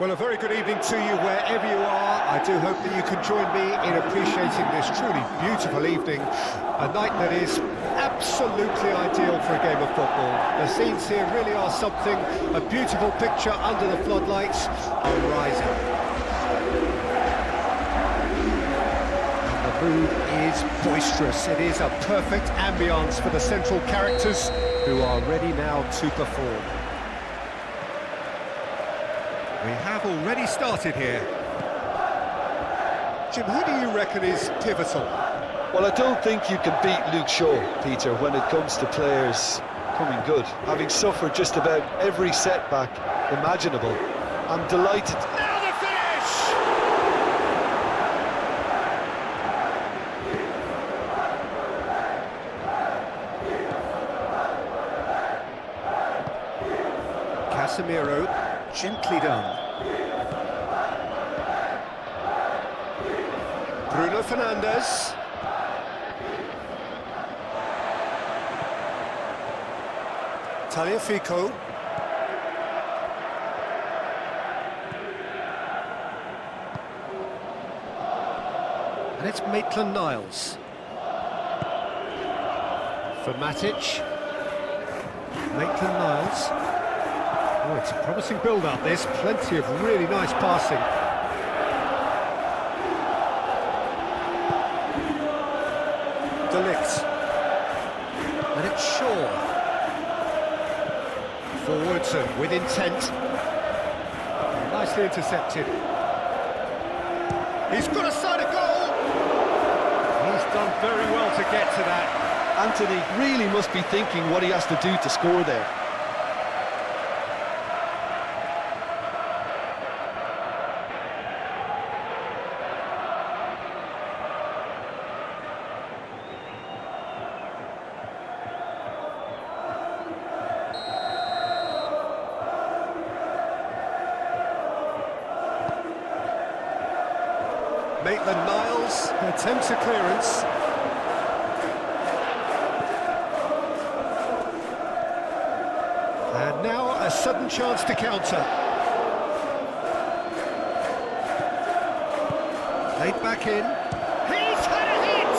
Well, a very good evening to you wherever you are. I do hope that you can join me in appreciating this truly beautiful evening. A night that is absolutely ideal for a game of football. The scenes here really are something. A beautiful picture under the floodlights are rising. And the mood is boisterous. It is a perfect ambience for the central characters who are ready now to perform. We have already started here. Jim, who do you reckon is pivotal? Well, I don't think you can beat Luke Shaw, Peter, when it comes to players coming good. Having suffered just about every setback imaginable, I'm delighted. Now the finish! Casemiro. Gently done. Bruno Fernandes. Tagliafico. And it's Maitland-Niles. For MATCH. Maitland-Niles. Oh, it's a promising build-up, this. Plenty of really nice passing. De Ligt. And it's Shaw. Forwards and with intent. Nicely intercepted. He's got a side of goal! He's done very well to get to that. Anthony really must be thinking what he has to do to score there. Maitland-Niles attempts a clearance. And now a sudden chance to counter. Played back in. He's had a hit!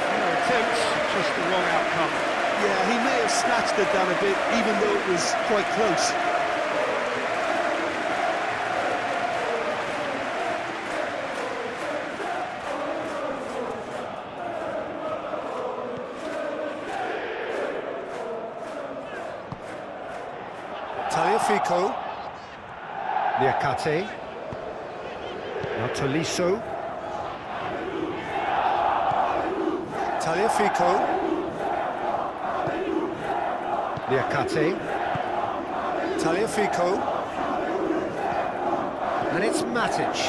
Fair attempt, just the wrong outcome. Yeah, he may have snatched it down a bit, even though it was quite close. Tagliafico. Niakate. Now Tolisso. Tagliafico. Niakate. Tagliafico. And it's MATCH.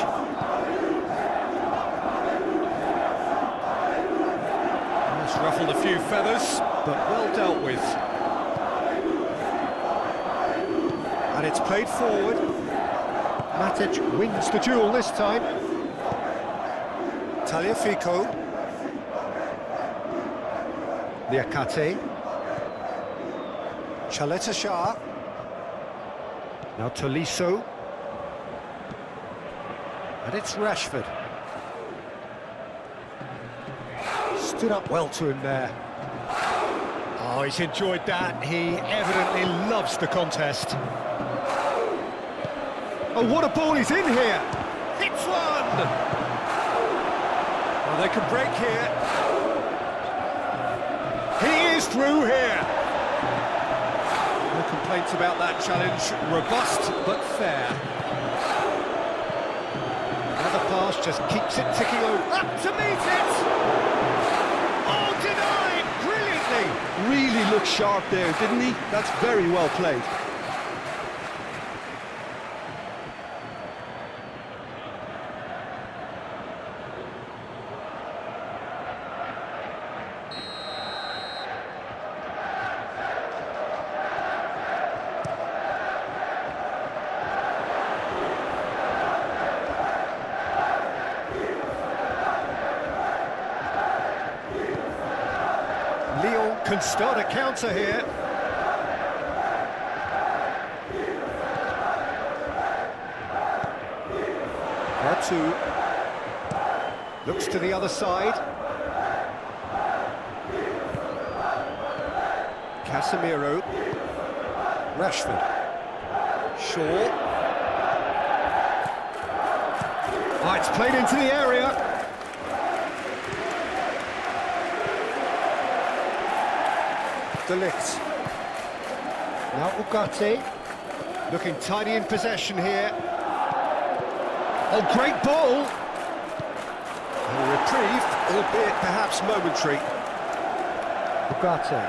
That's ruffled a few feathers, but well dealt with. And it's played forward. MATCH wins the duel this time. Tagliafico. Niakate. Shah. Now Tolisso. And it's Rashford. Stood up well to him there. Oh, he's enjoyed that. He evidently loves the contest. Oh, what a ball, he's in here! Hits one! Well, they can break here. He is through here! No complaints about that challenge. Robust, but fair. Another pass just keeps it ticking over. Up to meet it! Oh, denied! Brilliantly! Really looked sharp there, didn't he? That's very well played. Lyon can start a counter here. 2. Looks to the other side. Casemiro. Rashford. Shaw. Oh, it's played into the area. De Ligt. Now Ugarte. Looking tidy in possession here. Oh, great ball! And a reprieve, albeit perhaps momentary. Ugarte.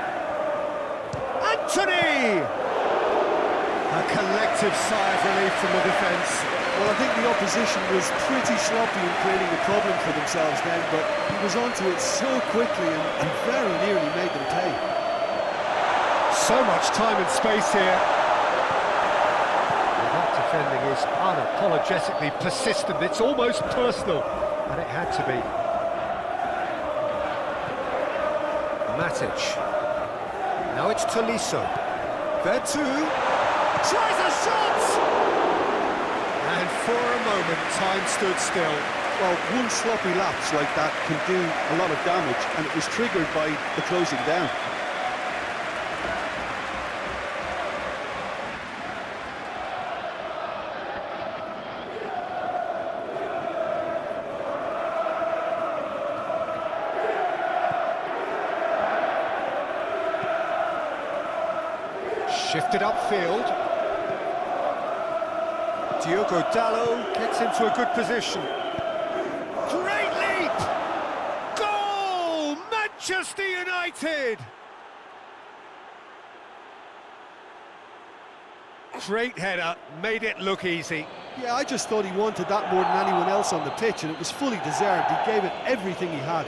Anthony! A collective sigh of relief from the defence. Well, I think the opposition was pretty sloppy in creating a problem for themselves then, but he was onto it so quickly and very nearly made them pay. So much time and space here. Well, that defending is unapologetically persistent. It's almost personal, and it had to be. Matic. Now it's Tolisso. There too. Tries a shot! And for a moment, time stood still. Well, one sloppy lapse like that can do a lot of damage, and it was triggered by the closing down. Shifted upfield. Diogo Dalot gets into a good position. Great leap! Goal! Manchester United! Great header, made it look easy. Yeah, I just thought he wanted that more than anyone else on the pitch, and it was fully deserved. He gave it everything he had.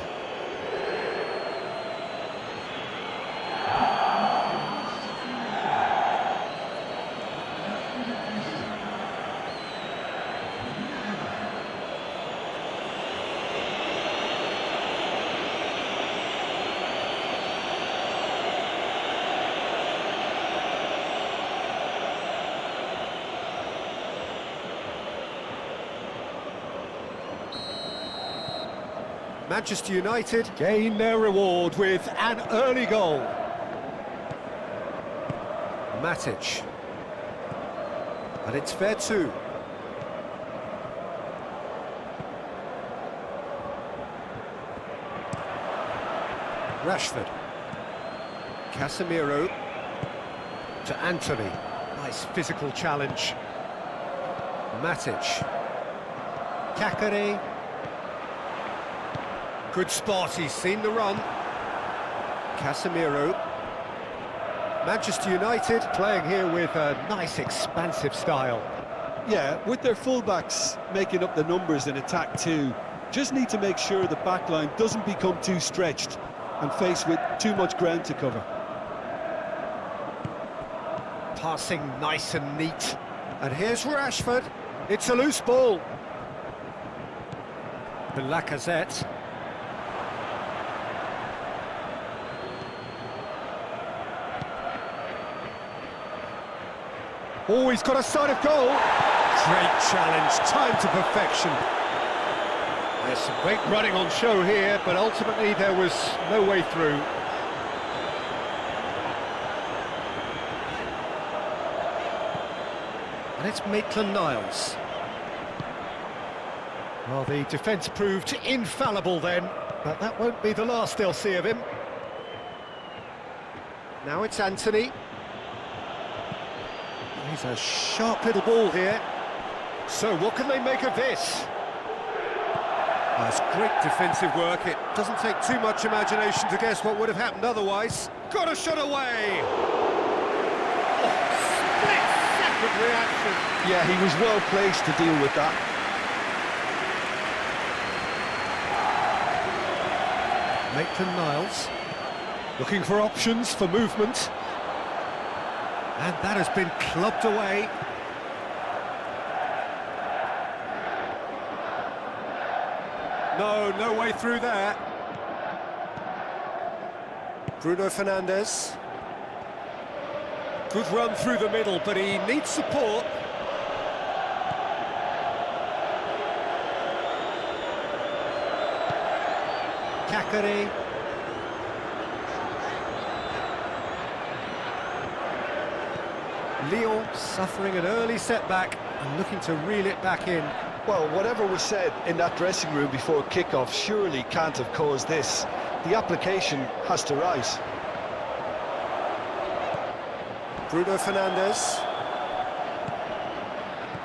Manchester United gain their reward with an early goal. Matic. And it's fair too. Rashford. Casemiro. To Anthony. Nice physical challenge. Matic. Kakare. Good spot, he's seen the run. Casemiro. Manchester United playing here with a nice expansive style. Yeah, with their fullbacks making up the numbers in attack too, just need to make sure the back line doesn't become too stretched and faced with too much ground to cover. Passing nice and neat. And here's Rashford. It's a loose ball. Lacazette. Oh, he's got a sight of goal. Great challenge, time to perfection. There's some great running on show here, but ultimately there was no way through. And it's Maitland-Niles. Well, the defence proved infallible then, but that won't be the last they'll see of him. Now it's Anthony. He's a sharp little ball here. So what can they make of this? That's great defensive work. It doesn't take too much imagination to guess what would have happened otherwise. Got a shot away! Oh, split-second reaction. Yeah, he was well placed to deal with that. Maitland-Niles looking for options for movement. And that has been clubbed away. No way through there. Bruno Fernandes. Good run through the middle, but he needs support. Kakari. Lyon suffering an early setback and looking to reel it back in. Well, whatever was said in that dressing room before kickoff surely can't have caused this. The application has to rise. Bruno Fernandes.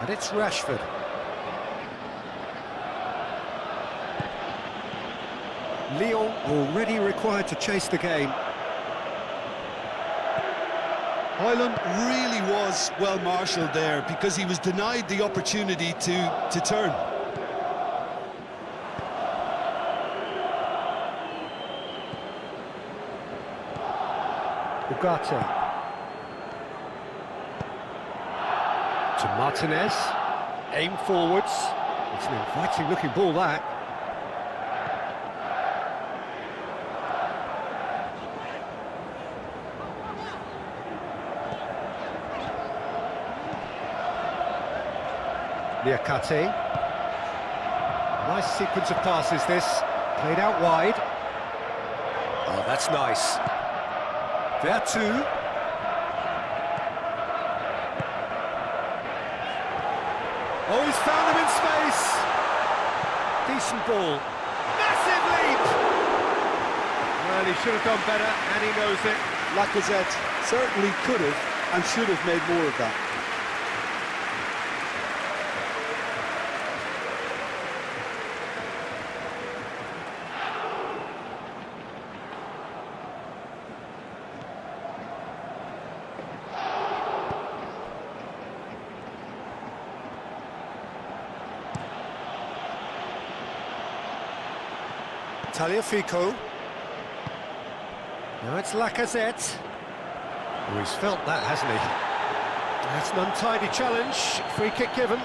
And it's Rashford. Lyon already required to chase the game. Højlund really was well marshalled there because he was denied the opportunity to turn. Ugarte. To Martinez. Aim forwards. It's an inviting looking ball, that. Niakate. Nice sequence of passes this, played out wide. Oh, that's nice. There too. Oh, he's found him in space. Decent ball. Massive leap! Well, he should have done better, and he knows it. Lacazette certainly could have and should have made more of that. Tagliafico. Now it's Lacazette. Oh, he's felt that, hasn't he? That's an untidy challenge. Free kick given.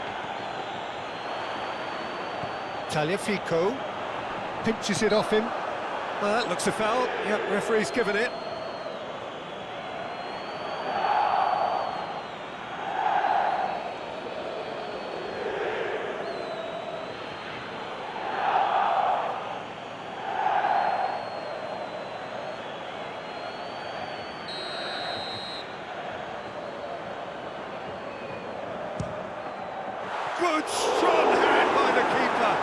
Tagliafico pinches it off him. Well, that looks a foul. Yep, referee's given it. Good, strong hand by the keeper.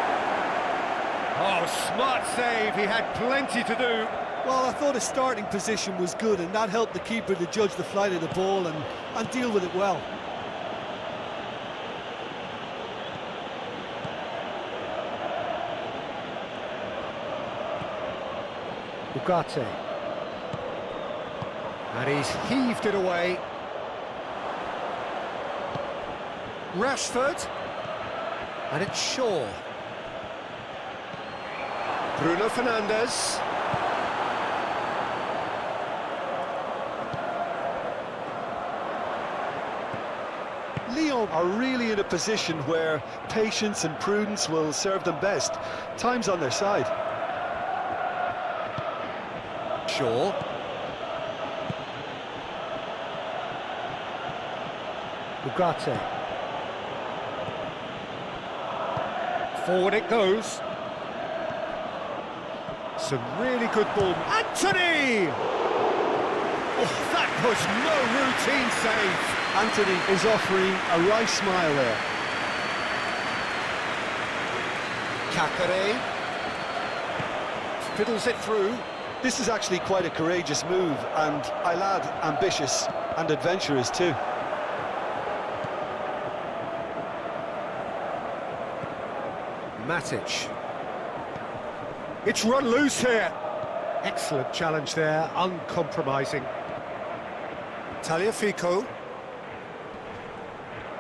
Oh, smart save. He had plenty to do. Well, I thought his starting position was good, and that helped the keeper to judge the flight of the ball and deal with it well. Ugarte. And he's heaved it away. Rashford. And it's Shaw. Bruno Fernandes. Lyon are really in a position where patience and prudence will serve them best. Time's on their side. Shaw. Ugarte. Forward it goes. Some really good ball. Anthony! Oh, that was no routine save. Anthony is offering a wry smile there. Kakari. Fiddles it through. This is actually quite a courageous move, and I'll add ambitious and adventurous too. MATCH. It's run loose here. Excellent challenge there, uncompromising. Tagliafico.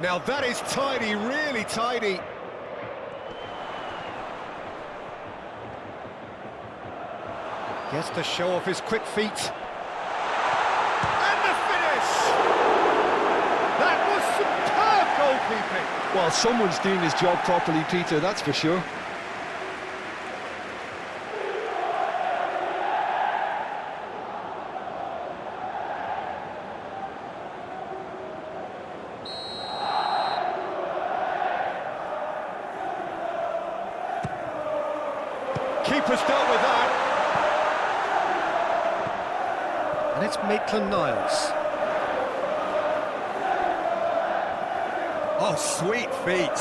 Now that is tidy, really tidy. Gets to show off his quick feet. And the finish! That was superb goalkeeping. Well, someone's doing his job properly, Peter, that's for sure. Keeper's dealt with that. And it's Maitland-Niles. Oh, sweet feet.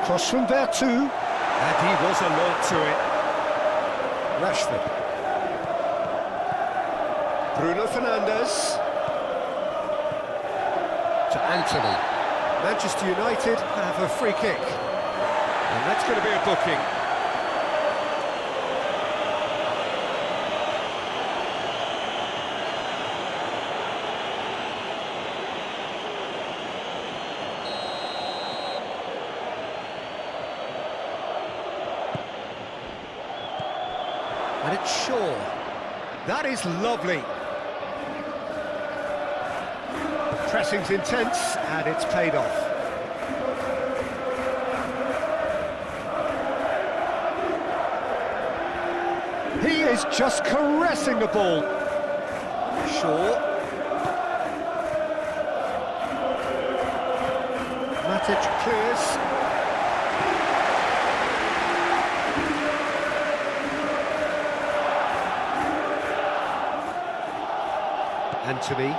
Cross from Vertu. And he was alert to it. Rashford. Bruno Fernandes. To Anthony. Manchester United have a free kick. And that's going to be a booking. And it's Shaw. That is lovely. The pressing's intense, and it's paid off. He is just caressing the ball. Shaw. Matic clears. Anthony.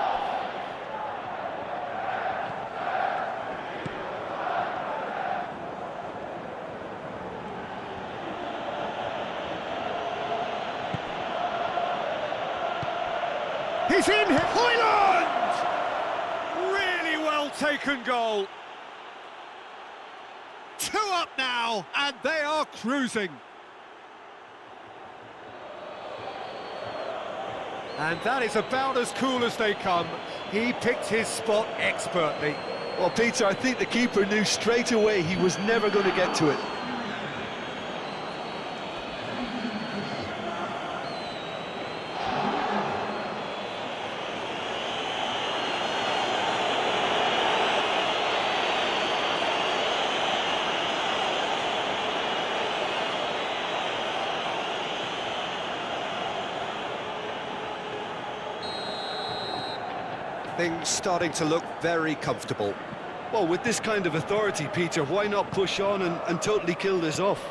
He's in here. Højlund! Really well taken goal. 2 up now, and they are cruising. And that is about as cool as they come. He picked his spot expertly. Well, Peter, I think the keeper knew straight away he was never going to get to it. Things starting to look very comfortable. Well, with this kind of authority, Peter, why not push on and totally kill this off?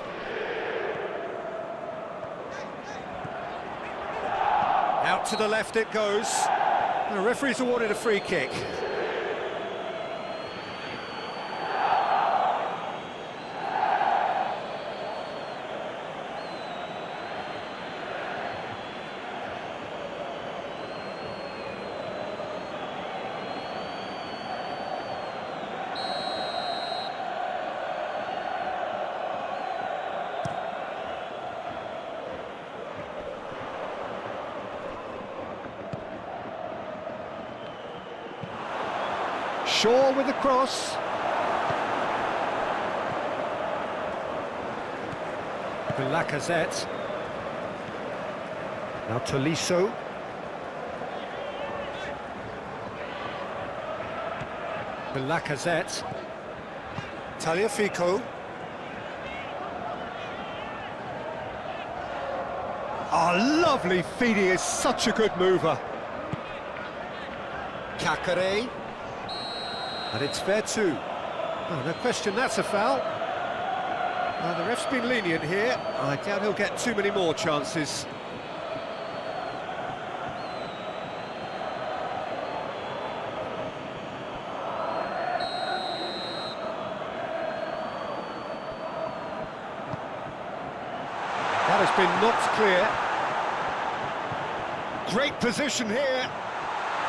Out to the left it goes. The referee's awarded a free kick. Shaw with the cross. The Lacazette. Now Tolisso. The Lacazette. Tagliafico. Oh, lovely feed, he is such a good mover. Kakare. And it's Vertu. Oh, no question, that's a foul. The ref's been lenient here. I doubt he'll get too many more chances. That has been knocked clear. Great position here.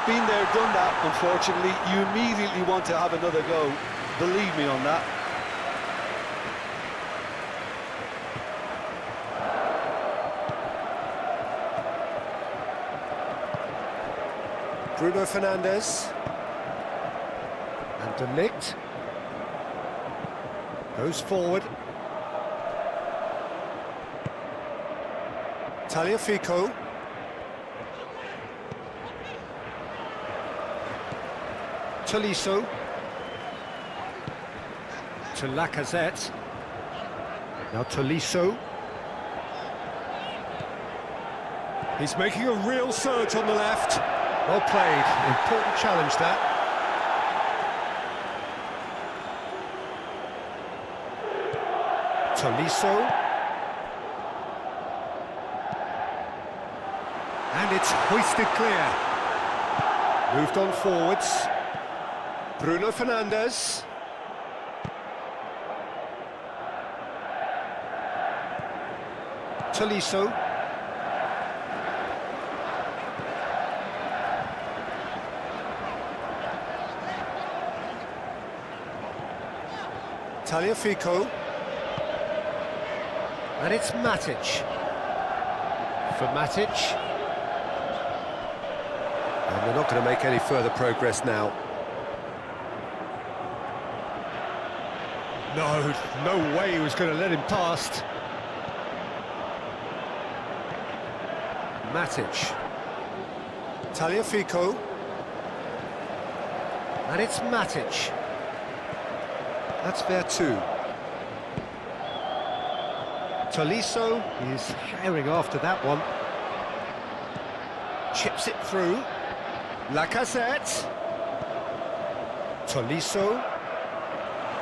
Been there, done that, unfortunately. You immediately want to have another go. Believe me on that. Bruno Fernandes. And De Ligt. Goes forward. Tagliafico. Tolisso. To Lacazette. Now Tolisso. He's making a real surge on the left. Well played. Important challenge that. Tolisso. And it's hoisted clear. Moved on forwards. Bruno Fernandes. Tolisso. Tagliafico. And it's MATCH. For MATCH. And they're not going to make any further progress now. No way he was going to let him past. MATCH. Tagliafico. And it's MATCH. That's Vertu. Tolisso is herring after that one. Chips it through. Lacazette. Tolisso.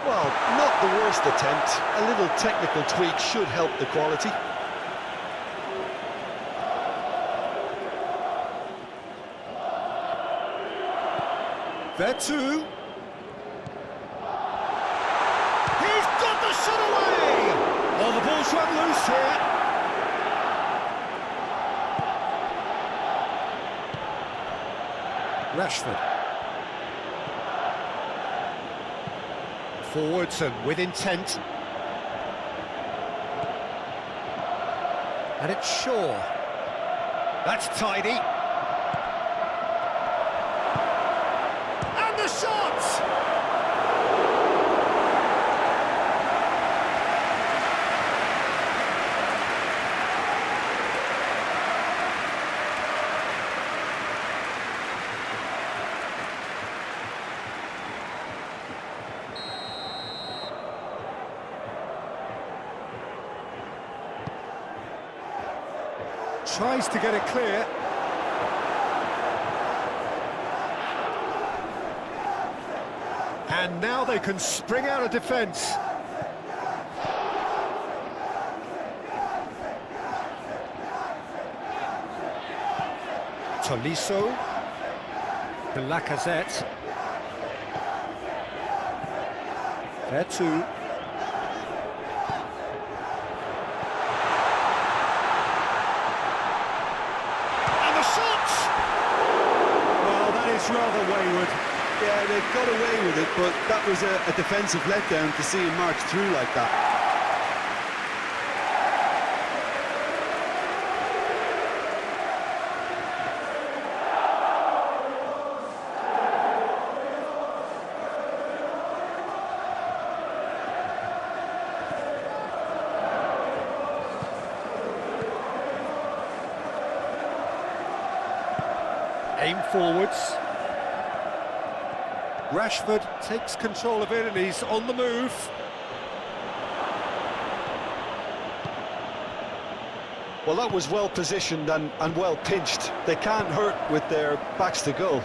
Well, not the worst attempt. A little technical tweak should help the quality. Vertu. He's got the shot away! Oh, the ball's run loose here. Rashford. Forwards and with intent. And it's Shaw. That's tidy. And the shot! Tries to get it clear. And now they can spring out of defence. Tolisso. To Lacazette. Vertu. Rather wayward. Yeah, they got away with it, but that was a defensive letdown to see him march through like that. Aim forwards. Rashford takes control of it and he's on the move. Well, that was well positioned and well pinched. They can't hurt with their backs to goal.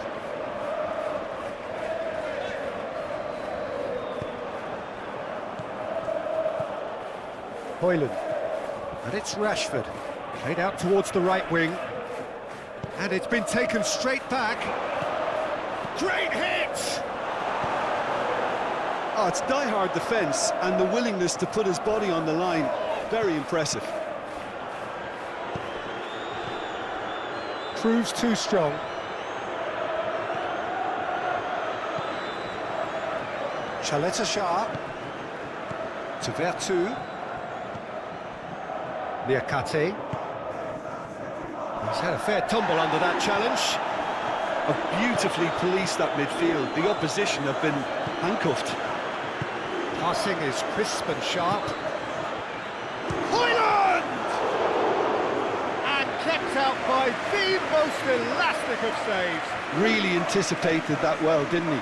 Højlund. And it's Rashford. Played out towards the right wing. And it's been taken straight back. Great hit! Oh, it's die-hard defence and the willingness to put his body on the line. Very impressive. Proves too strong. Chaleta Shah. To Vertu. Niakate. He's had a fair tumble under that challenge. Have beautifully policed that midfield. The opposition have been handcuffed. Passing is crisp and sharp. Højlund! And kept out by the most elastic of saves. Really anticipated that well, didn't he?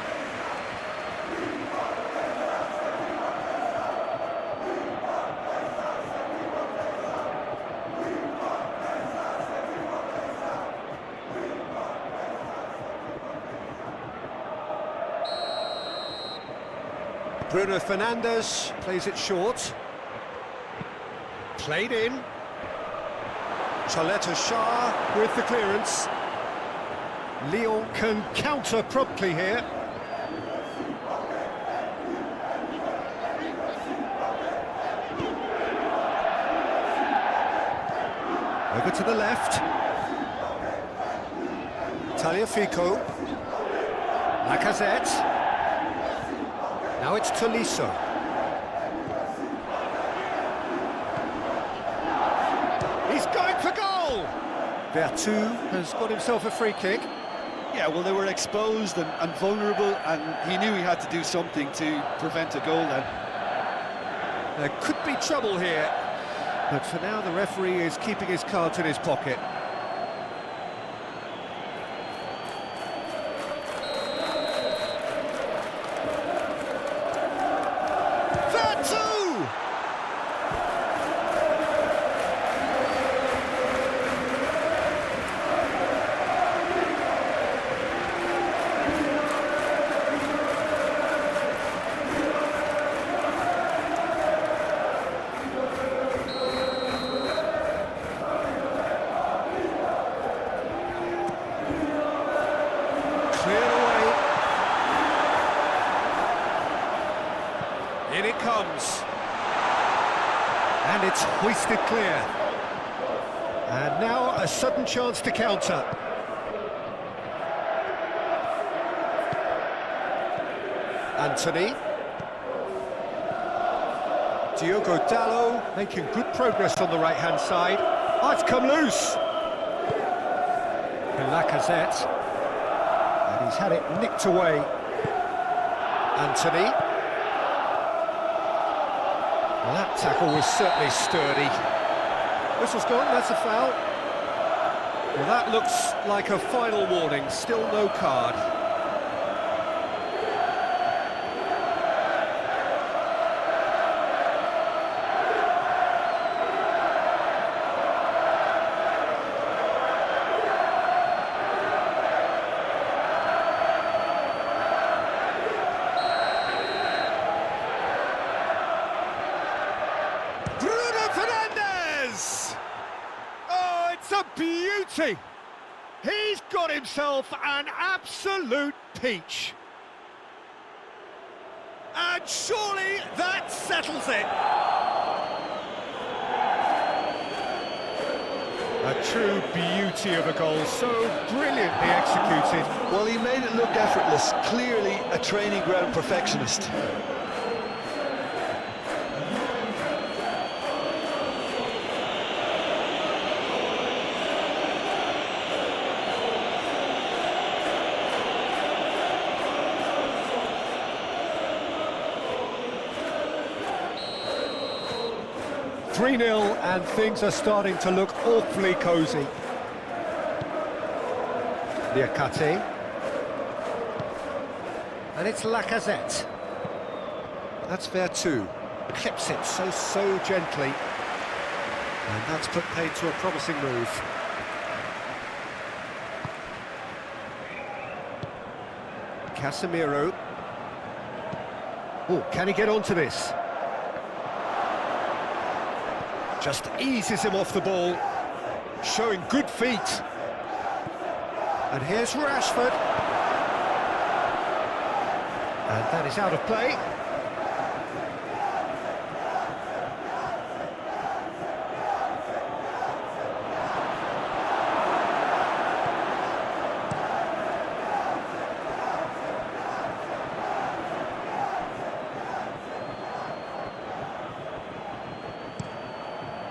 Bruno Fernandes plays it short. Played in. Chaleta Shah with the clearance. Lyon can counter promptly here. Over to the left. Tagliafico. Lacazette. Now it's Tolisso. He's going for goal! Vertu has got himself a free kick. Yeah, well, they were exposed and vulnerable, and he knew he had to do something to prevent a goal then. There could be trouble here, but for now the referee is keeping his cards in his pocket. In it comes. And it's hoisted clear. And now a sudden chance to counter. Anthony. Diogo Dalot making good progress on the right-hand side. Oh, it's come loose. Lacazette. And he's had it nicked away. Anthony. Well, that tackle was certainly sturdy. Whistle's gone, that's a foul. Well, that looks like a final warning, still no card. It's a beauty! He's got himself an absolute peach. And surely that settles it. A true beauty of a goal, so brilliantly executed. Well, he made it look effortless, clearly a training ground perfectionist. 3-0 and things are starting to look awfully cosy. Liakate. And it's Lacazette. That's Vertu. Clips it so gently. And that's put paid to a promising move. Casemiro. Oh, can he get onto this? Just eases him off the ball, showing good feet. And here's Rashford. And that is out of play.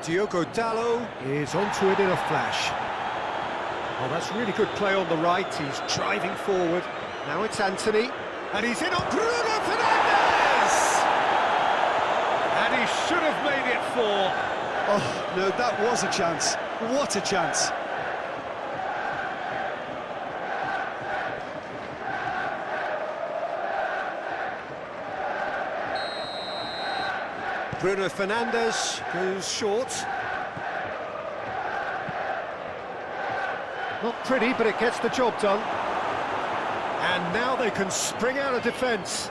Diogo Dalot is onto it in a flash. Oh, that's really good play on the right. He's driving forward. Now it's Anthony. And he's in on Bruno Fernandes! And he should have made it 4. Oh, no, that was a chance. What a chance. Bruno Fernandes goes short. Not pretty, but it gets the job done. And now they can spring out of defence.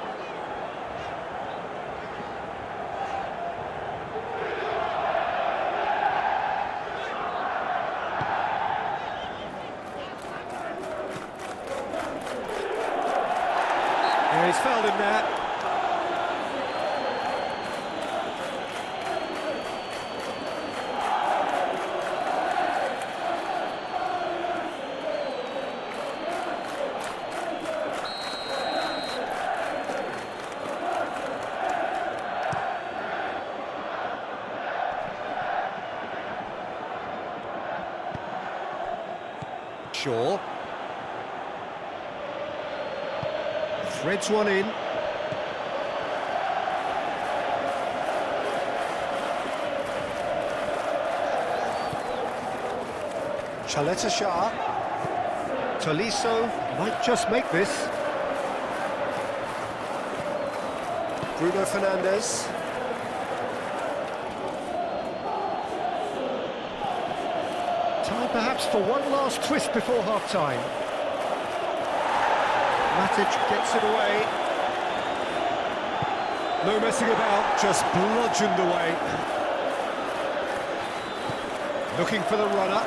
Yeah, he's fouled him there. Shaw. Threads one in. Chaleta Shah. Tolisso might just make this. Bruno Fernandes. Time perhaps for one last twist before half-time. Matic gets it away. No messing about, just bludgeoned away. Looking for the runner.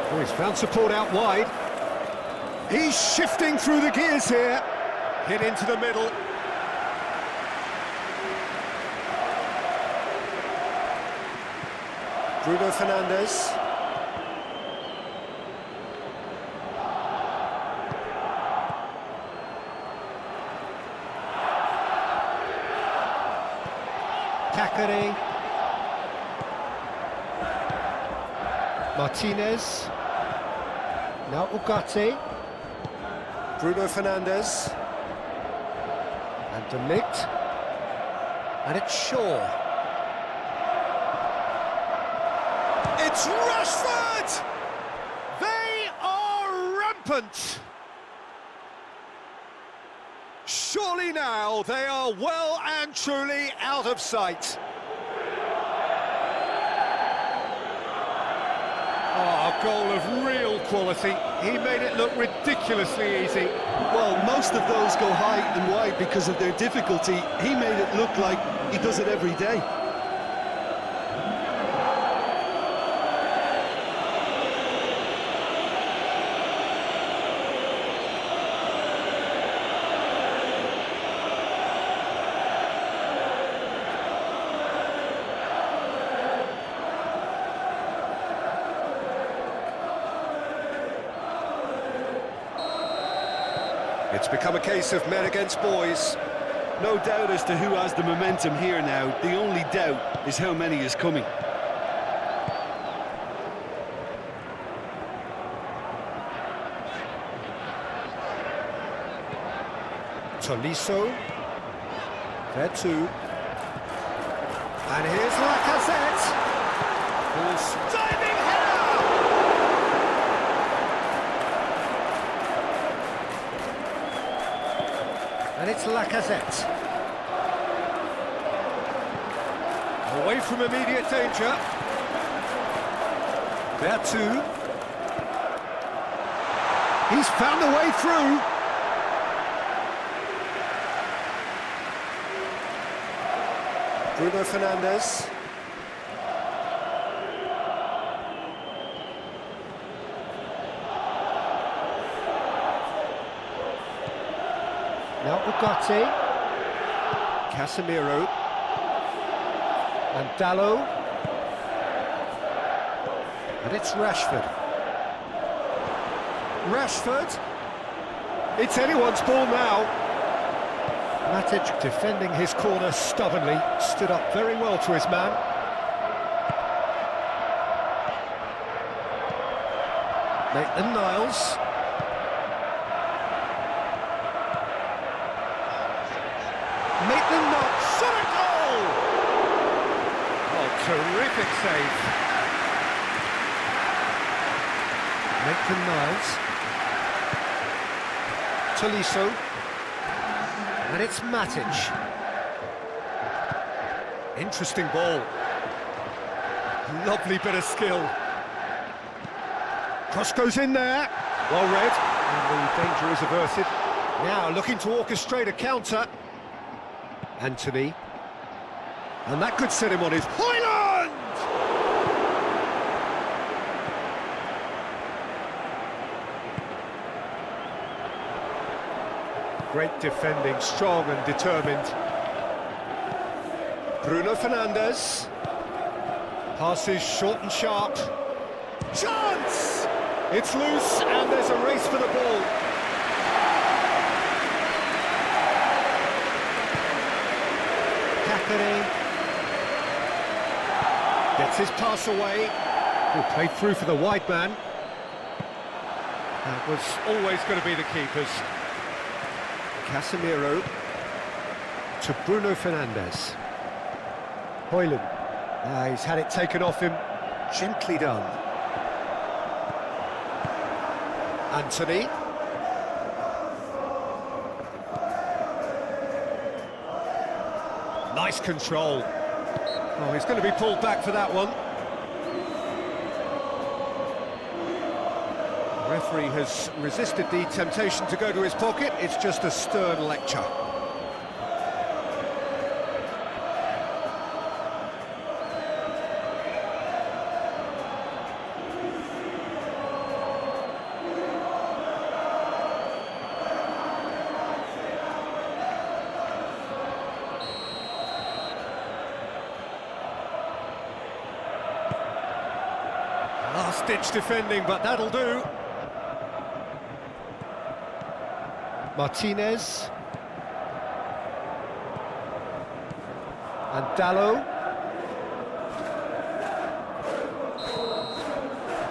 Oh, he's found support out wide. He's shifting through the gears here. Hit into the middle. Bruno Fernandes. Takare. Martinez. Now Ugarte. Bruno Fernandes. And De Ligt. And it's Shaw. It's Rashford! They are rampant! Surely now they are well and truly out of sight. Oh, a goal of real quality. He made it look ridiculously easy. Well, most of those go high and wide because of their difficulty. He made it look like he does it every day. It's become a case of men against boys. No doubt as to who has the momentum here now. The only doubt is how many is coming. Tolisso. There too. And here's Lacazette. Who's diving header! And it's Lacazette. Away from immediate danger. There too. He's found a way through. Bruno Fernandes. Now Ugarte. Casemiro. And Dalot. And it's Rashford. Rashford. It's anyone's ball now. Matic defending his corner stubbornly, stood up very well to his man. Maitland-Niles. Maitland-Niles, shot a goal! Oh, terrific save. Maitland-Niles. Tolisso. And it's Matic. Interesting ball. Lovely bit of skill. Cross goes in there. Well read. And the danger is averted. Now looking to orchestrate a counter. Anthony. And that could set him on his... Højlund! Great defending, strong and determined. Bruno Fernandes. Passes short and sharp. Chance! It's loose and there's a race for the ball. Kakare gets his pass away. Oh, played through for the wide man. That was always going to be the keepers. Casemiro to Bruno Fernandes. Højlund. He's had it taken off him. Gently done. Anthony. Nice control. Oh, he's going to be pulled back for that one. The referee has resisted the temptation to go to his pocket. It's just a stern lecture. Last-ditch defending, but that'll do. Martinez. And Dalot.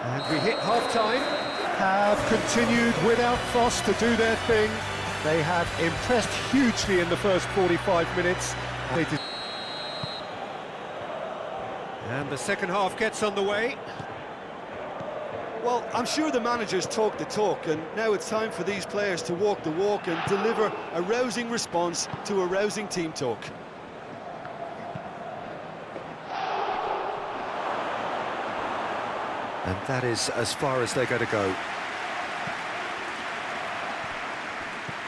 And we hit half-time. Have continued without fuss to do their thing. They have impressed hugely in the first 45 minutes. And the second half gets underway. Well, I'm sure the managers talk the talk, and now it's time for these players to walk the walk and deliver a rousing response to a rousing team talk. And that is as far as they're going to go.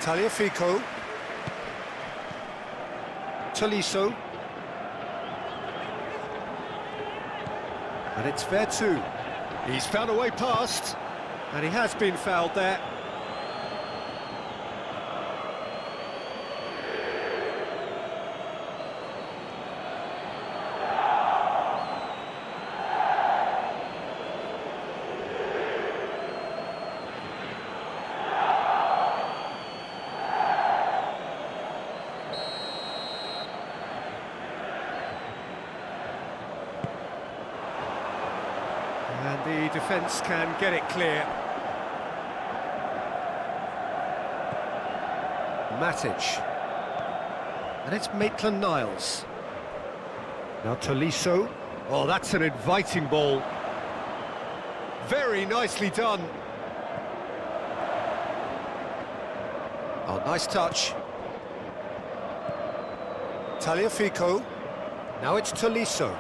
Tagliafico. Tolisso. And it's Vertu. He's found a way past, and he has been fouled there. And the defence can get it clear. Matic. And it's Maitland-Niles. Now Tolisso. Oh, that's an inviting ball. Very nicely done. Oh, nice touch. Tagliafico. Now it's Tolisso.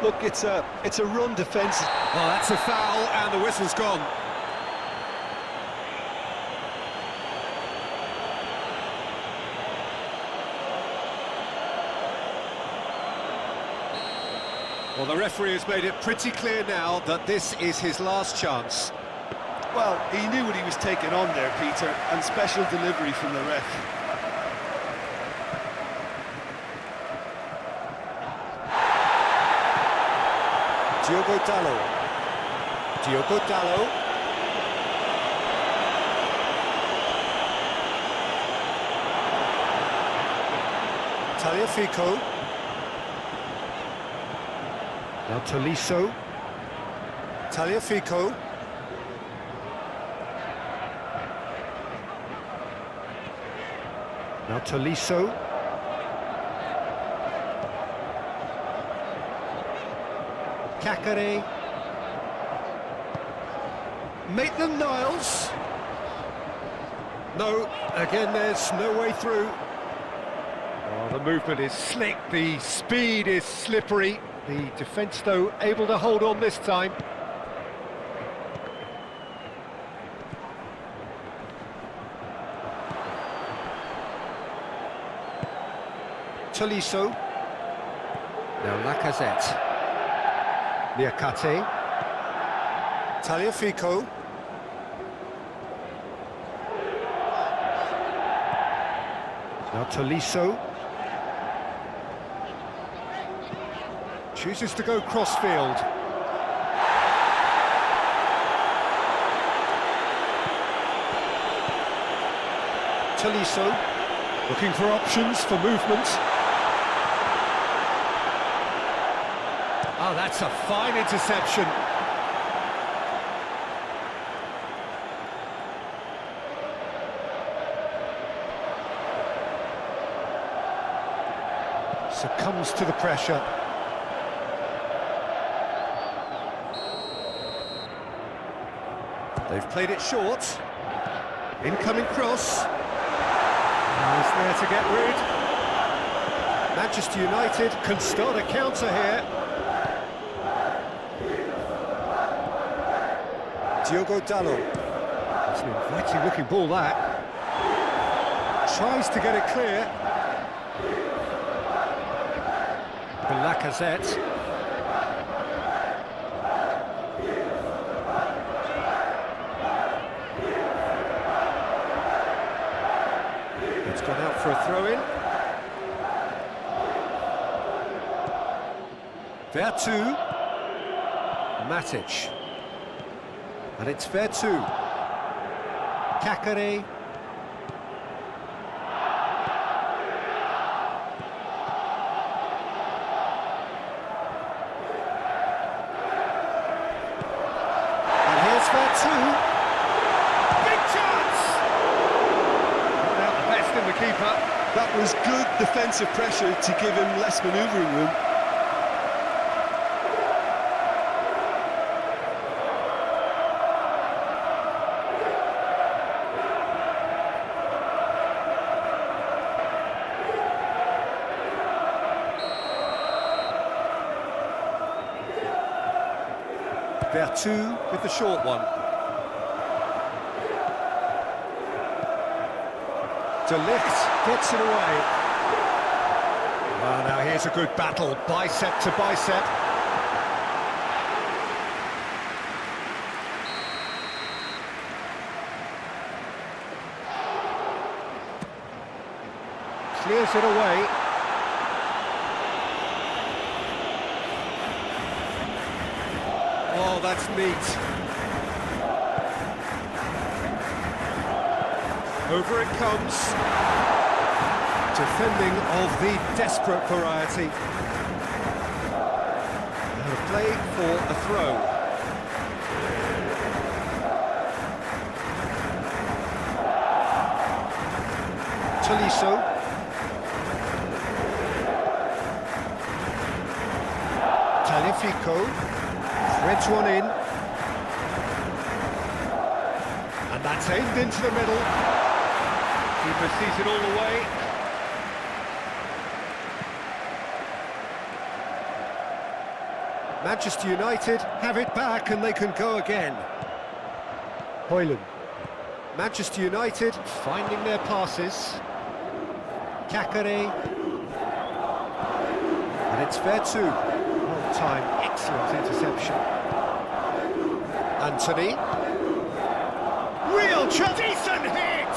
Look, it's a run defence. Oh, that's a foul, and the whistle's gone. Well, the referee has made it pretty clear now that this is his last chance. Well, he knew what he was taking on there, Peter, and special delivery from the ref. Diogo Dalot. Diogo Dalot. Tagliafico. Now Tolisso. Tagliafico. Now Tolisso. Kakare. Maitland-Niles. No, again there's no way through. Oh, the movement is slick, the speed is slippery. The defence, though, able to hold on this time. Tolisso. Now Lacazette. Niakate. Tagliafico. Now Tolisso. Chooses to go crossfield. Tolisso, looking for options for movement. Oh, that's a fine interception. Succumbs to the pressure. They've played it short. Incoming cross. He's there to get rid. Manchester United can start a counter here. Diogo Dalot. It's an inviting looking ball, that. Tries to get it clear. Lacazette. It's gone out for a throw-in. Vertu. Matic. And it's Vertu. Kakare. And here's Vertu. Big chance! Not out the best in the keeper. That was good defensive pressure to give him less manoeuvring room. Vertu with the short one. De Ligt gets it away. Well, now here's a good battle, bicep to bicep. Clears it away. Oh, that's neat. Over it comes. Defending of the desperate variety. And a play for a throw. Tolisso. Tagliafico. Threads one in. And that's aimed into the middle. Keeper sees it all the way. Manchester United have it back and they can go again. Højlund. Manchester United finding their passes. Kakare. And it's Vertu. Time, excellent interception. Anthony. Real chance. Decent hit!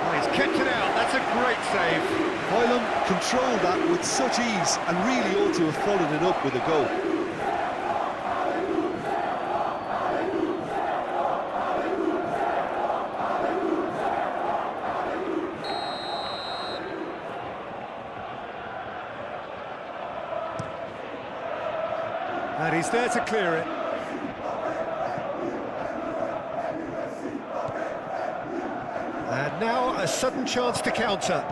Oh, he's kept it out. That's a great save. Højlund controlled that with such ease and really ought to have followed it up with a goal. And he's there to clear it. And now a sudden chance to counter.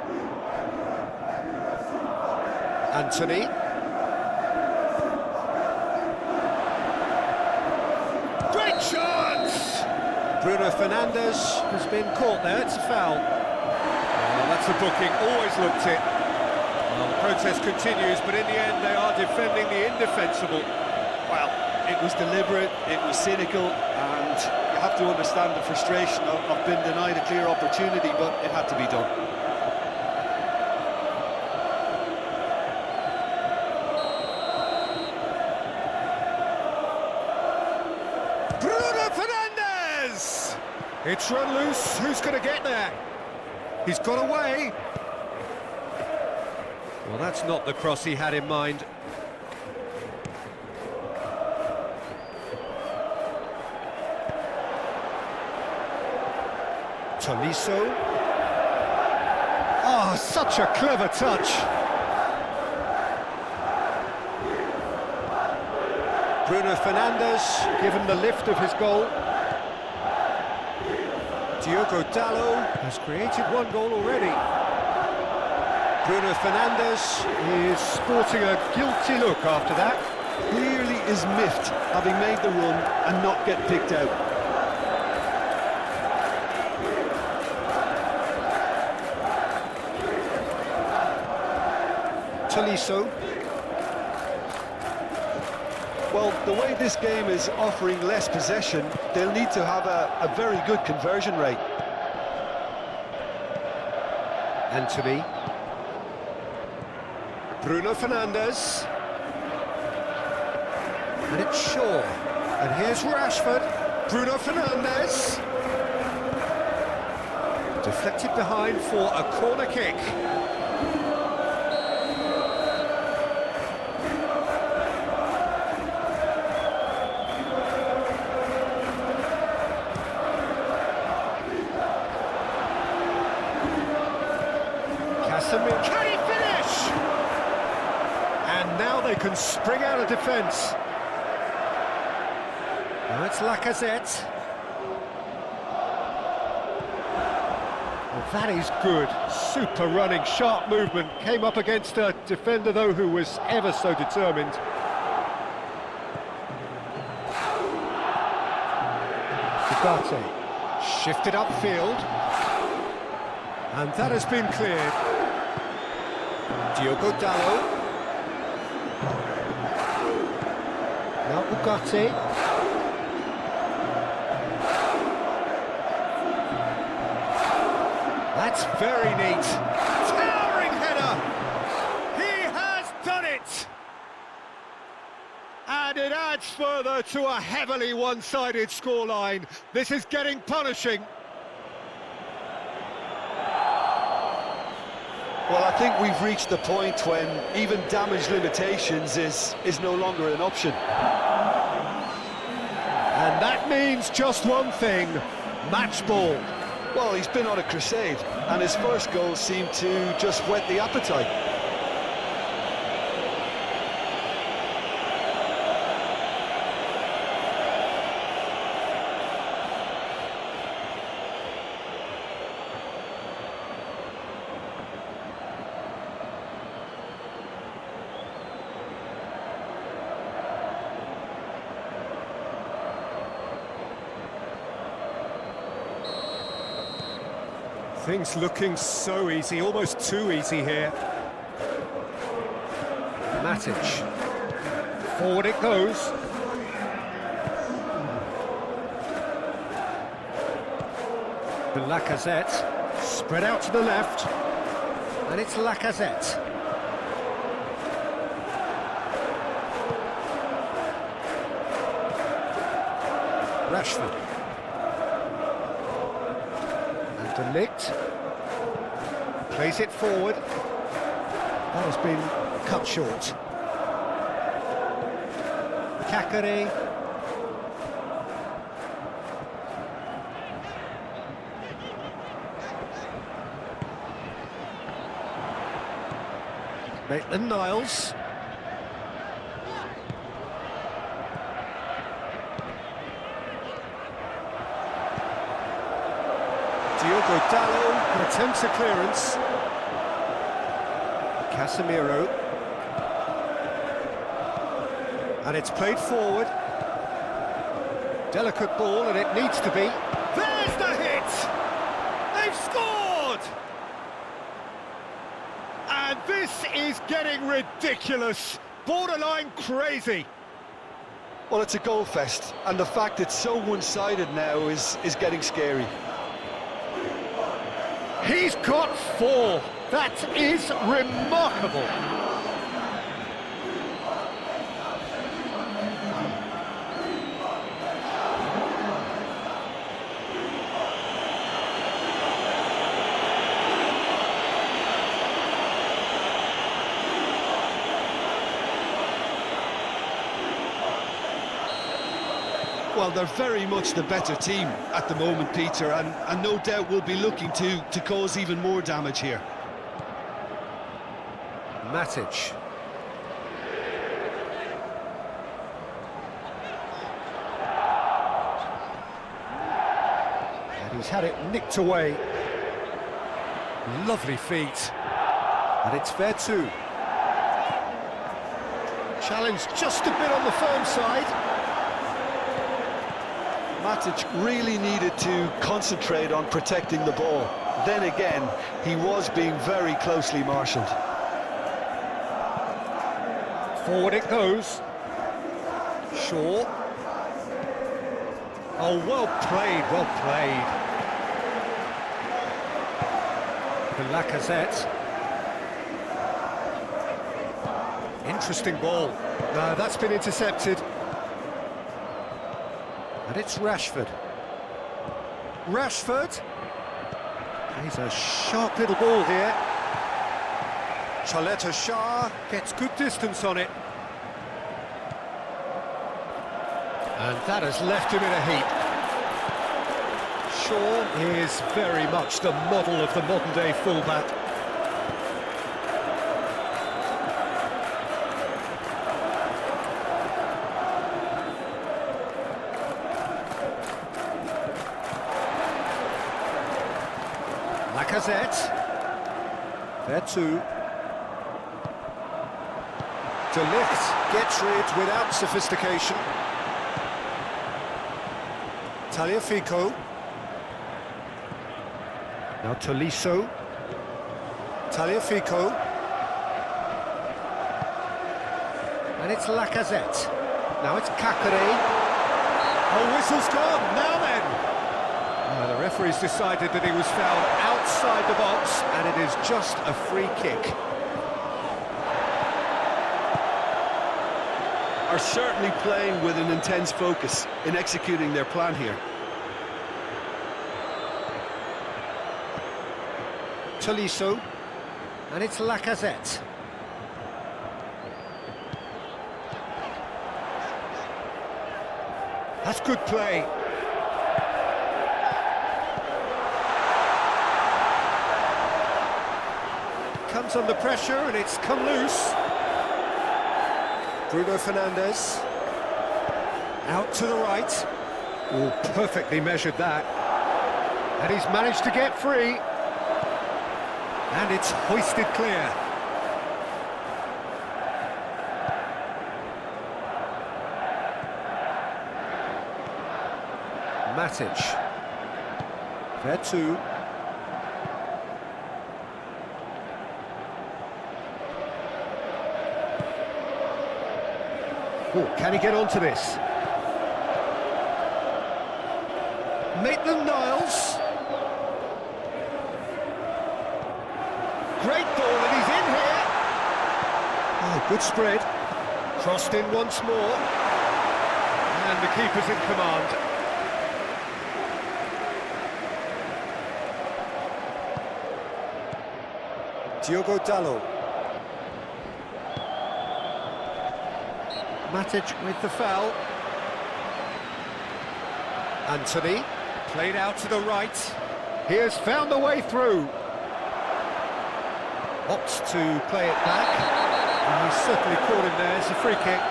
Anthony. Great chance! Bruno Fernandes has been caught there, it's a foul. Oh, that's a booking, always looked it. Well, the protest continues, but in the end they are defending the indefensible. Well, it was deliberate, it was cynical, and you have to understand the frustration of being denied a clear opportunity, but it had to be done. Bruno Fernandes! It's run loose, who's going to get there? He's got away. Well, that's not the cross he had in mind. Tolisso. Oh, such a clever touch. Bruno Fernandes, given the lift of his goal. Diogo Dalot has created one goal already. Bruno Fernandes is sporting a guilty look after that. Clearly is miffed, having made the run and not get picked out. Tolisso. Well, the way this game is offering less possession, they'll need to have a very good conversion rate. Anthony. Bruno Fernandes. And it's Shaw. And here's Rashford. Bruno Fernandes. Deflected behind for a corner kick. Can he finish? And now they can spring out of defence. Now it's Lacazette. Well, that is good. Super running, sharp movement. Came up against a defender, though, who was ever so determined. Ugarte shifted upfield. And that has been cleared. Diogo Dalot. Now Ugarte. That's very neat. Towering header. He has done it. And it adds further to a heavily one-sided scoreline. This is getting punishing. Well, I think we've reached the point when even damage limitations is no longer an option. And that means just one thing, match ball. Well, he's been on a crusade, and his first goal seemed to just whet the appetite. Things looking so easy, almost too easy here. Matic. Forward it goes. The Lacazette. Spread out to the left. And it's Lacazette. Rashford. And De Ligt. Plays it forward. That has been cut short. Kakare. Maitland-Niles. Diogo Dalot attempts a clearance. Casemiro. And it's played forward. Delicate ball, and it needs to be. There's the hit! They've scored! And this is getting ridiculous. Borderline crazy. Well, it's a goal fest, and the fact it's so one-sided now is getting scary. He's got 4. That is remarkable. Well, they're very much the better team at the moment, Peter, and no doubt will be looking to cause even more damage here. MATCH. And he's had it nicked away. Lovely feet. And it's fair too. Challenge just a bit on the firm side. Matic really needed to concentrate on protecting the ball. Then again, he was being very closely marshalled. Forward it goes. Shaw. Oh, well played, well played. The Lacazette. Interesting ball. No, that's been intercepted. And it's Rashford. Rashford. He's a sharp little ball here. Chaleta Shah gets good distance on it. And that has left him in a heap. Shaw is very much the model of the modern-day fullback. Lacazette. There too. De Ligt gets rid without sophistication. Tagliafico. Now Tolisso. Tagliafico. And it's Lacazette. Now it's Cacare. Oh, whistle's gone. Now then. The referee's decided that he was fouled outside the box, and it is just a free kick. Are certainly playing with an intense focus in executing their plan here. Tolisso, and it's Lacazette. That's good play. Comes under pressure and it's come loose. Bruno Fernandes. Out to the right. Oh, perfectly measured that. And he's managed to get free. And it's hoisted clear. Matic. There too. Oh, can he get onto this? Maitland-Niles. Great ball, and he's in here. Oh, good spread. Crossed in once more. And the keeper's in command. Diogo Dalot. Matic with the foul. Anthony, played out to the right. He has found the way through. Opts to play it back. And he's certainly caught him there. It's a free kick.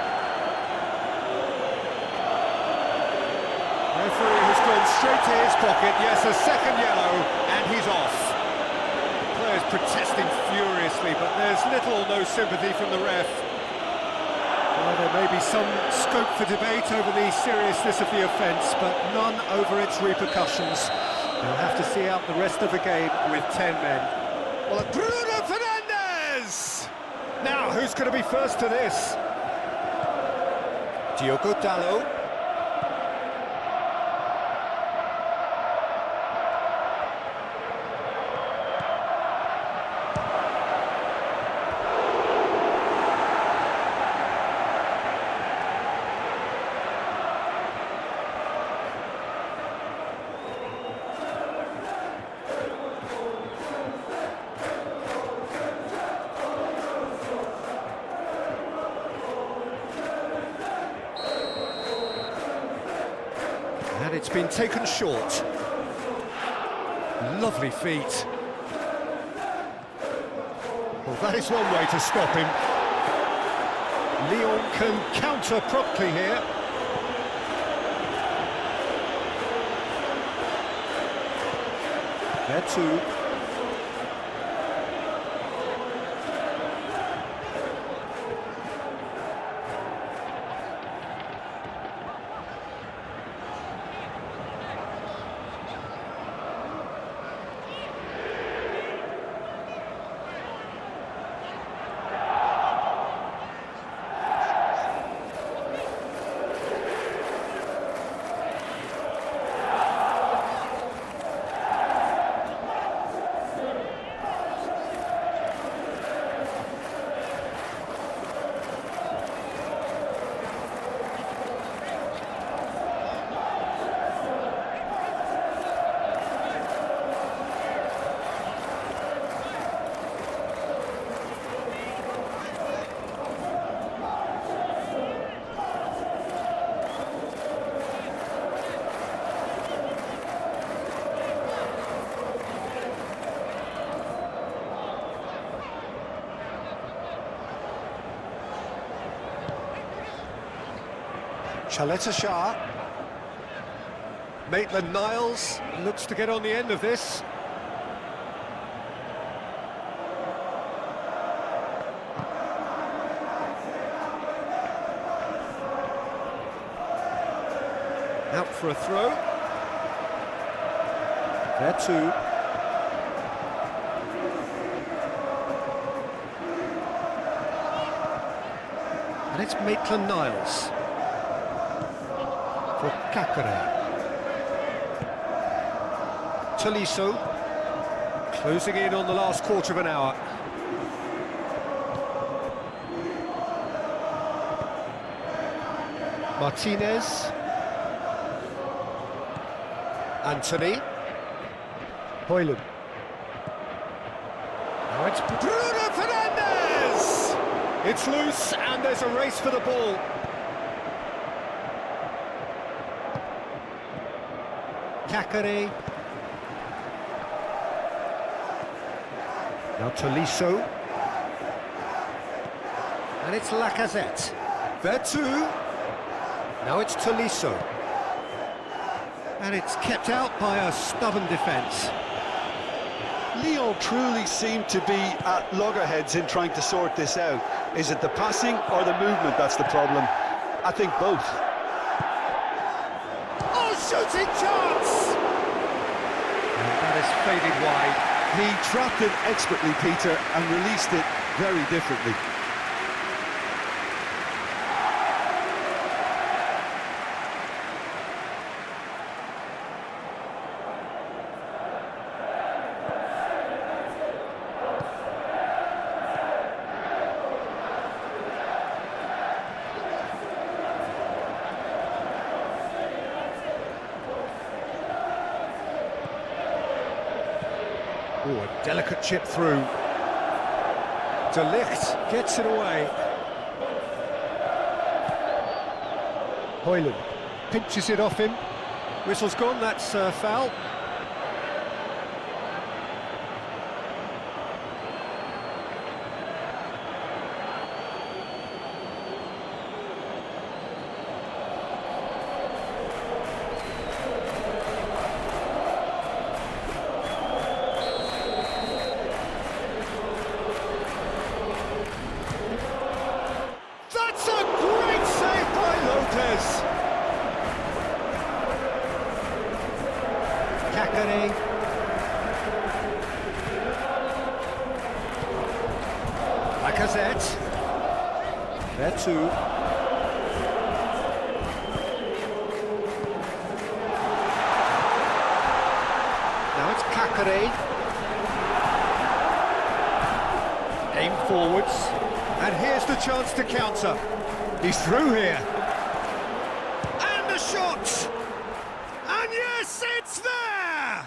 Referee has gone straight to his pocket. Yes, a second yellow, and he's off. Players protesting furiously, but there's little or no sympathy from the ref. Well, there may be some scope for debate over the seriousness of the offence, but none over its repercussions. They'll have to see out the rest of the game with 10 men. Well, Bruno Fernandes! Now, who's going to be first to this? Diogo Dalot. It's been taken short. Lovely feet. Well, that is one way to stop him. Lyon can counter promptly here. There too. Shah. Maitland-Niles looks to get on the end of this. Out for a throw. There too. And it's Maitland-Niles. For Kakare. Tolisso, closing in on the last quarter of an hour. Martinez. Anthony. Højlund. Now it's Bruno Fernandes! It's loose and there's a race for the ball. Kakare. Now Tolisso. And it's Lacazette. There too. Now it's Tolisso. And it's kept out by a stubborn defence. Lyon truly seem to be at loggerheads in trying to sort this out. Is it the passing or the movement that's the problem? I think both. Oh, shooting chance! And that is faded wide. He trapped it expertly, Peter, and released it very differently. Oh, a delicate chip through. De Ligt gets it away. Højlund pinches it off him. Whistle's gone, that's foul. Kakare. Lacazette. There too. Now it's Kakare. Aim forwards. And here's the chance to counter. He's through here. And the shot! And yes, it's there!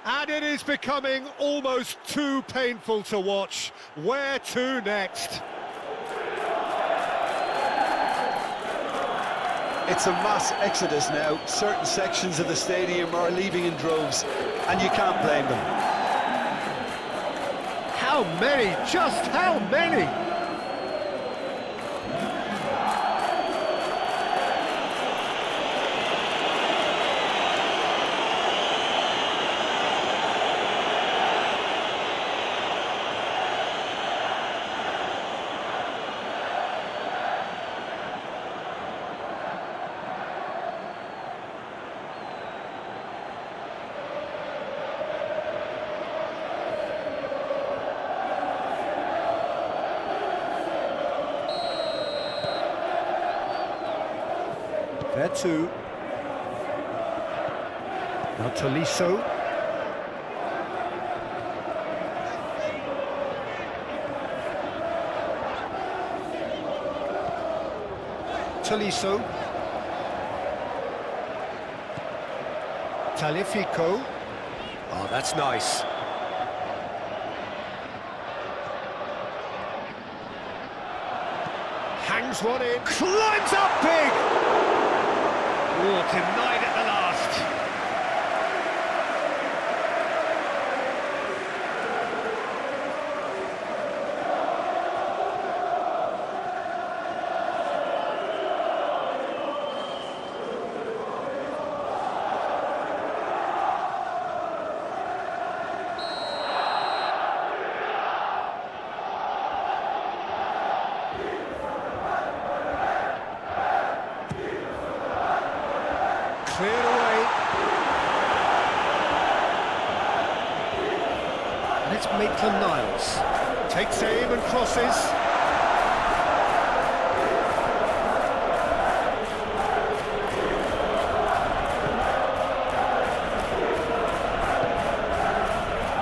And it is becoming almost too painful to watch. Where to next? It's a mass exodus now. Certain sections of the stadium are leaving in droves, and you can't blame them. How many? Just how many? There too. Now Tolisso. Tolisso. Tagliafico. Oh, that's nice. Hangs one in. Climbs up big! Oh, denied at the last. Cleared away. And it's Maitland-Niles. Takes aim and crosses.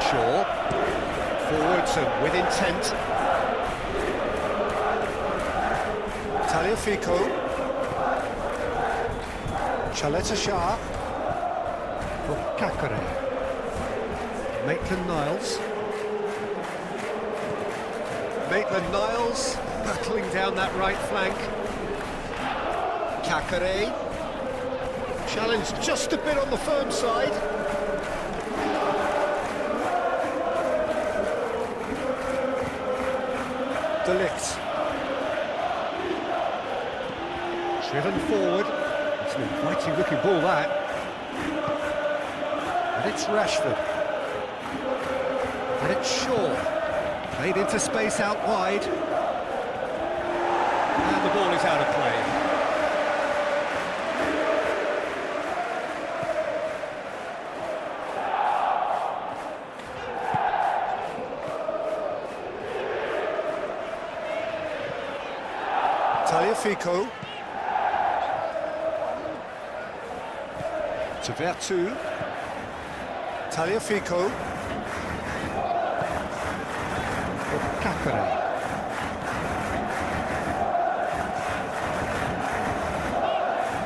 Shaw. Forwards and with intent. Tagliafico. Chaleta Shah for Kakare. Maitland-Niles. Maitland-Niles battling down that right flank. Kakare. Challenged just a bit on the firm side. De Ligt. Driven forward. It's an inviting looking ball, that. And it's Rashford. And it's Shaw. Played into space out wide. And the ball is out of play. Tagliafico. To Vertu. Tagliafico. For Kakare.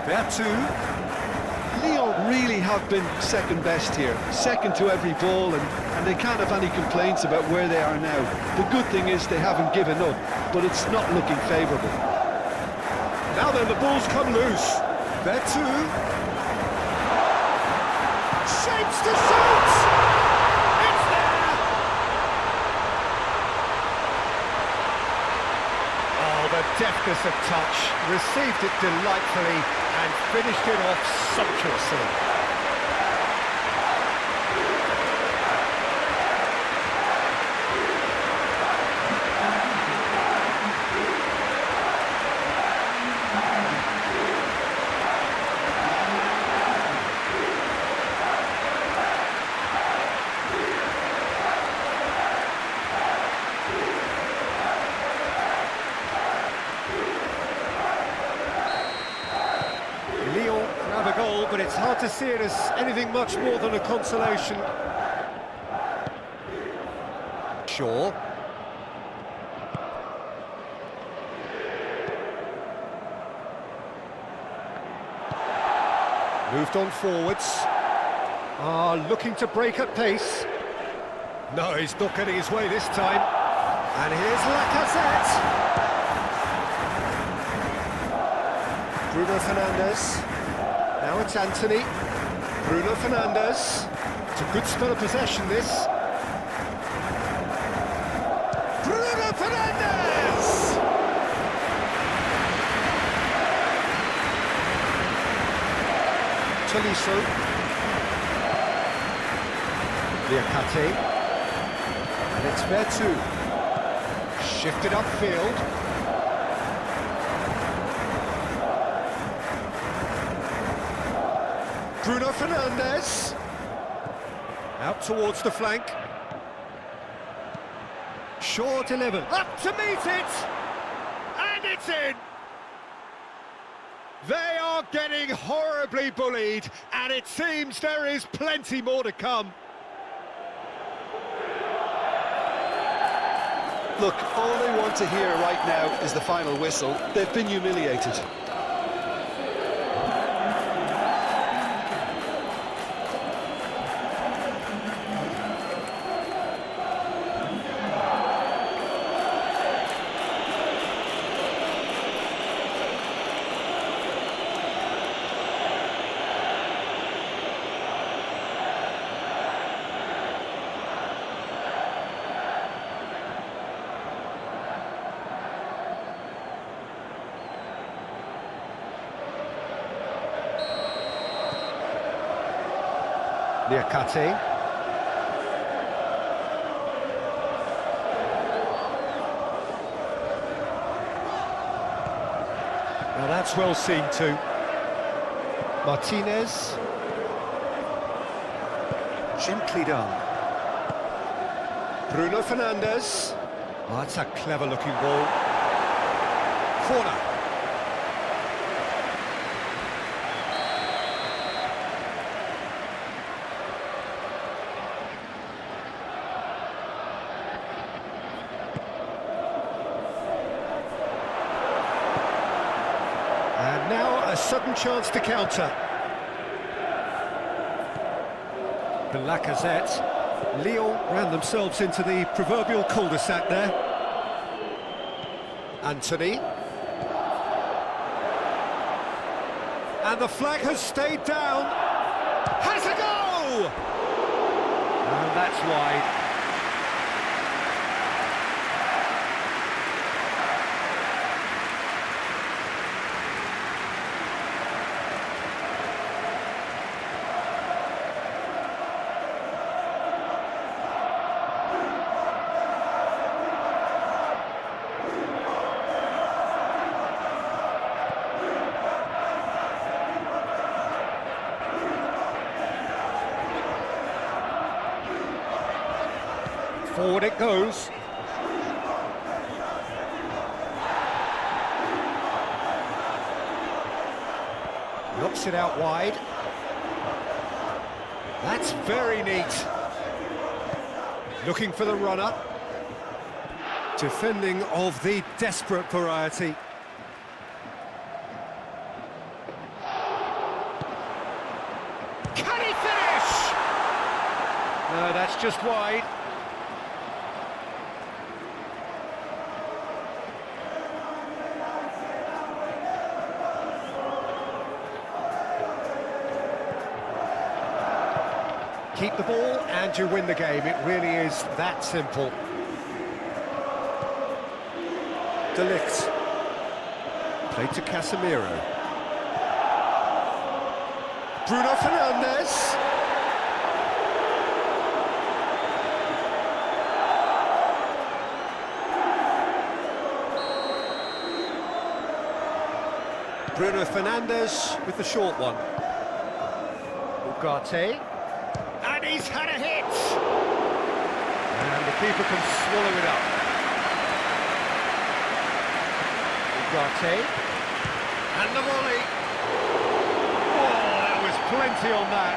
Vertu. Lyon really have been second best here, second to every ball, and they can't have any complaints about where they are now. The good thing is they haven't given up, but it's not looking favourable. Now then, the ball's come loose. Vertu. Shapes to shoot! It's there! Oh, the deftness of touch. Received it delightfully and finished it off sumptuously. Lyon have a goal, but it's hard to see it as anything much more than a consolation. Shaw. Moved on forwards. Looking to break at pace. No, he's not getting his way this time. And here's Lacazette. Bruno Fernandes. Now it's Anthony. Bruno Fernandes. It's a good spell of possession, this. Bruno Fernandes! Tolisso. Liakate. And it's Vertu. Shifted upfield. Bruno Fernandes. Out towards the flank. Short 11. Up to meet it! And it's in! They are getting horribly bullied, and it seems there is plenty more to come. Look, all they want to hear right now is the final whistle. They've been humiliated. Liakate. Now that's well seen too. Martinez. Gently done. Bruno Fernandes. Oh, that's a clever looking ball. Corner. And now a sudden chance to counter. The Lacazette. Lyon ran themselves into the proverbial cul-de-sac there. Anthony. And the flag has stayed down. Has a go! And that's wide. Forward it goes. Knocks it out wide. That's very neat. Looking for the runner. Defending of the desperate variety. Can he finish? No, that's just wide. Keep the ball and you win the game. It really is that simple. De Ligt. Played to Casemiro. Bruno Fernandes. Bruno Fernandes with the short one. Ugarte. And he's had a hit! And the keeper can swallow it up. Ugarte. And the volley. Oh, there was plenty on that.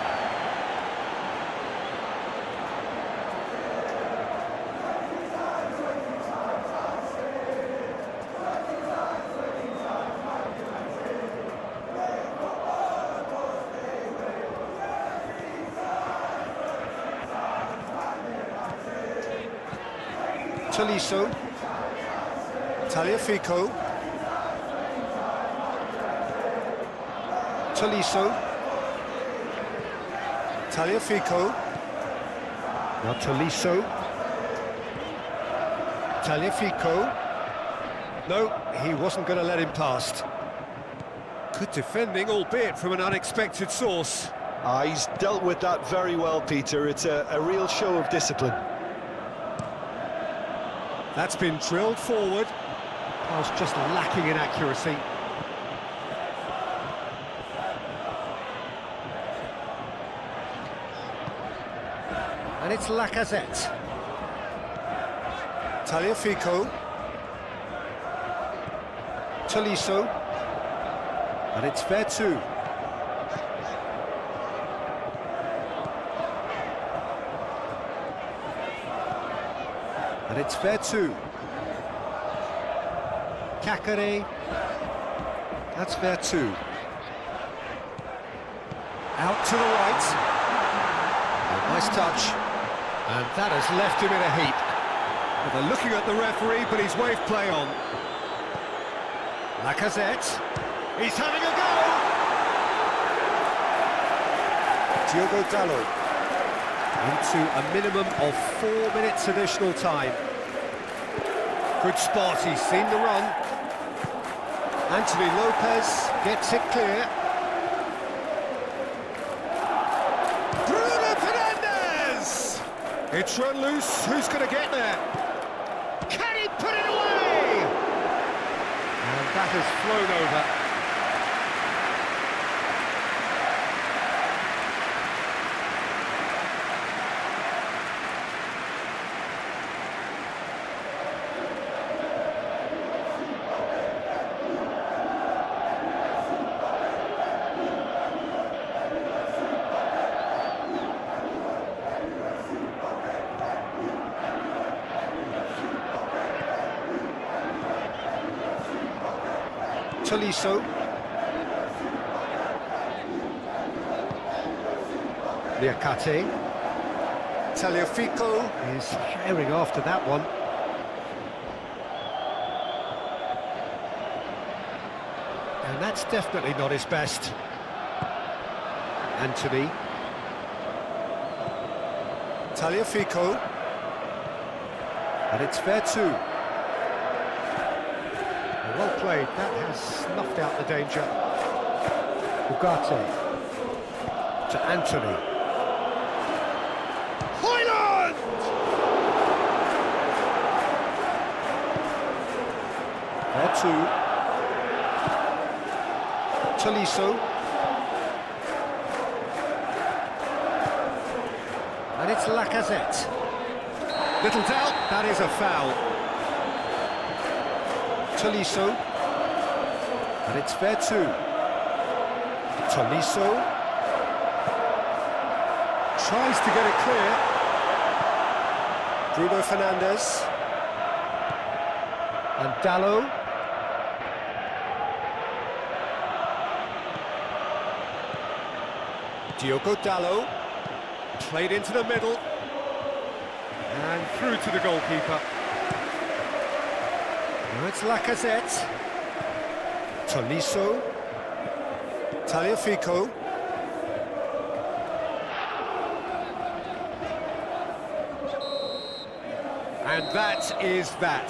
Tolisso, Tagliafico, Tolisso. Tagliafico. Now Tolisso. Tagliafico. No, he wasn't going to let him past. Good defending, albeit from an unexpected source. He's dealt with that very well, Peter. It's a real show of discipline. That's been drilled forward. Pass just lacking in accuracy. And it's Lacazette. Tagliafico. Tolisso. And it's Vertu. And it's Vertu. Kakare. That's Vertu. Out to the right. A nice touch. And that has left him in a heap. Well, they're looking at the referee, but he's waved play on. Lacazette. He's having a go! Diogo Dalot. Into a minimum of 4 minutes additional time. Good spot, he's seen the run. Anthony Lopez gets it clear. Bruno Fernandes! It's run loose, who's going to get there? Can he put it away? And that has flown over. Tolisso. Liakate. Tagliafico is herring after that one. And that's definitely not his best. Anthony. Tagliafico. And it's Vertu. Well played, that has snuffed out the danger. Ugarte to Anthony. Hoyland! Vertu. Tolisso. And it's Lacazette. Little doubt, that is a foul. Tolisso, and it's Vertu. Tolisso tries to get it clear. Bruno Fernandes and Dalot. Diogo Dalot played into the middle and through to the goalkeeper. Now it's Lacazette, Tolisso, Tagliafico, and that is that.